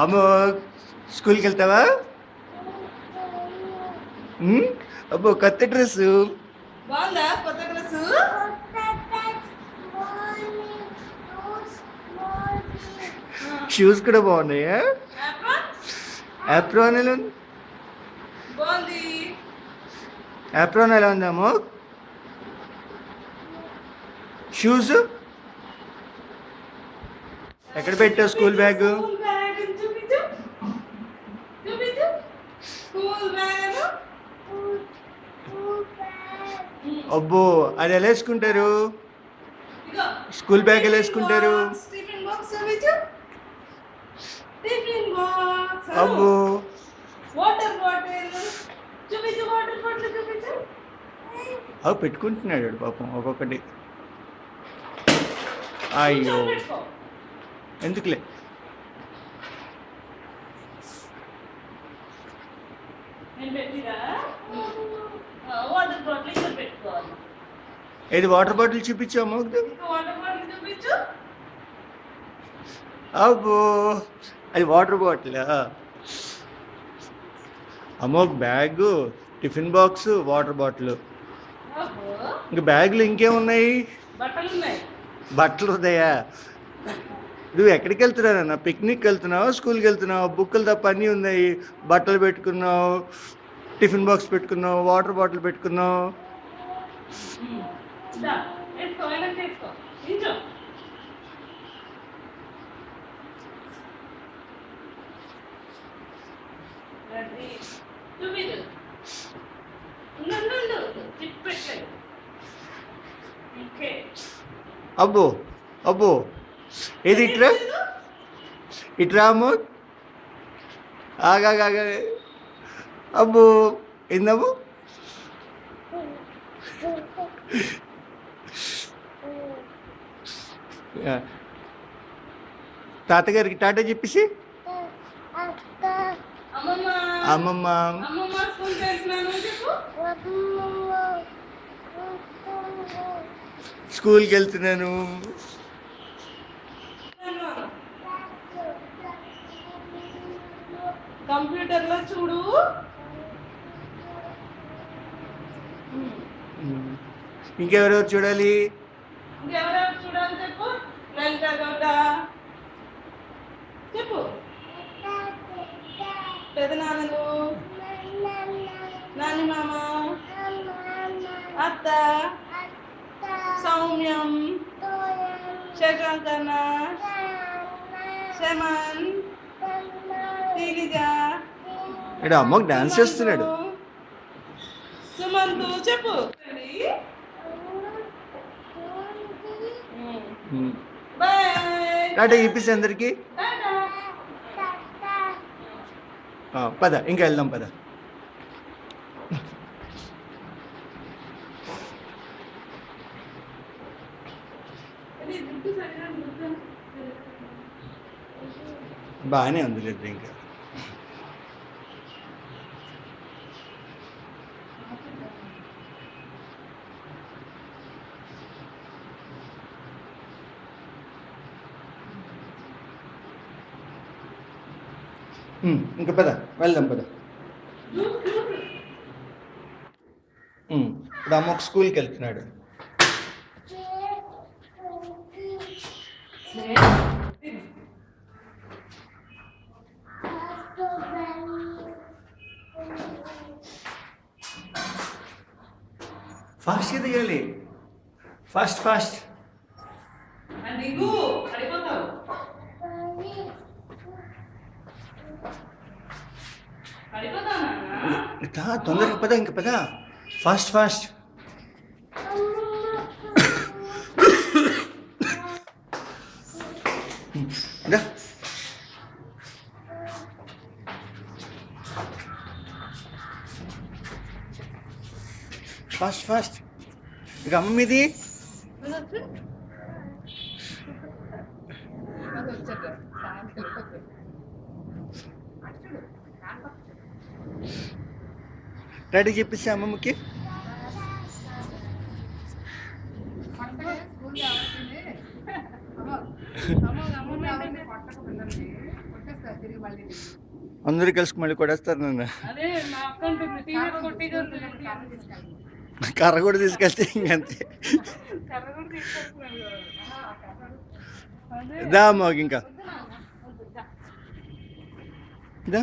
అమ్మో స్కూల్కి వెళ్తావా? అబ్బో కొత్త డ్రెస్ బాగుందా కొత్త డ్రెస్? షూస్ కూడా బాగున్నాయా? యాప్రాన్ ఎలా ఉంది? బాగుంది. యాప్రాన్ ఎలా ఉందామో? షూస్ ఎక్కడ పెట్టావు స్కూల్ బ్యాగ్? అబ్బో అది ఎలా వేసుకుంటారు? స్కూల్ బ్యాగ్ ఎలా వేసుకుంటారు? అబ్బో వాటర్ బాటిల్ చూపించు. వాటర్ బాటిల్ చూపించు. అవి పెట్టుకుంటున్నాడు పాపం ఒక్కొక్కటి. అయ్యో ఎందుకులే. ఇది వాటర్ బాటిల్ చూపించాము. అబ్బో అది వాటర్ బాటిల్. అమ్మో bag, tiffin box, water bottle. ఇంకా బ్యాగులు ఇంకేమున్నాయి? బట్టలు ఉన్నాయా? నువ్వు ఎక్కడికి వెళ్తున్నావన్నా? పిక్నిక్ వెళ్తున్నావు, స్కూల్కి వెళ్తున్నావు? బుక్కులు తప్ప అన్నీ ఉన్నాయి. బట్టలు పెట్టుకున్నావు, టిఫిన్ బాక్స్ పెట్టుకున్నావు, వాటర్ బాటిల్ పెట్టుకున్నావు. అబ్బో అబ్బో ఏది ఇట్రా ఇట్రా అమ్మో. ఆగా అబ్బో ఏందమ్మో? తాతగారికి టాటా చెప్పేసి అమ్మమ్మ స్కూల్కి వెళ్తున్నాను. కంప్యూటర్లో చూడు. ఇంకెవరెవరు చూడాలి? ఇంకెవరెవరు చూడాలి చెప్పు. లంక గౌడ చెప్పు. పెదనాన్నలు, నాని మామ, అత్త, సౌమ్యం, శశాంకన్న, శమన్, తేలిజ. ఇక్కడ అమ్మకు డాన్స్ చేస్తున్నాడు. సుమంతు చెప్పు. టాటా చెప్పేసి అందరికి పద ఇంకా వెళ్దాం పద. బాగానే ఉంది లేదు ఇంకా. ఇంకా పద వెళ్దాం పద. ఇప్పుడు అమ్మ స్కూల్కి వెళ్తున్నాడు. ఫాస్ట్గా దిగాలి. ఫాస్ట్ తొందరగా పద ఇంకా పద. ఫాస్ట్ ఫాస్ట్ ఇక అమ్మ మీది. రెడీ చెప్పేసి అమ్మమ్మకి. అందరూ కలిసి మళ్ళీ కొడేస్తారు నన్ను. అదే మా అక్క ఉంటుంది టీవీ కొట్టిగా కర్ర కూడా తీసుకెళ్తే ఇంకంతే. కర్ర కూడా తీసుకొస్తున్నాను కదా. అదే దా మాకు ఇంకా దా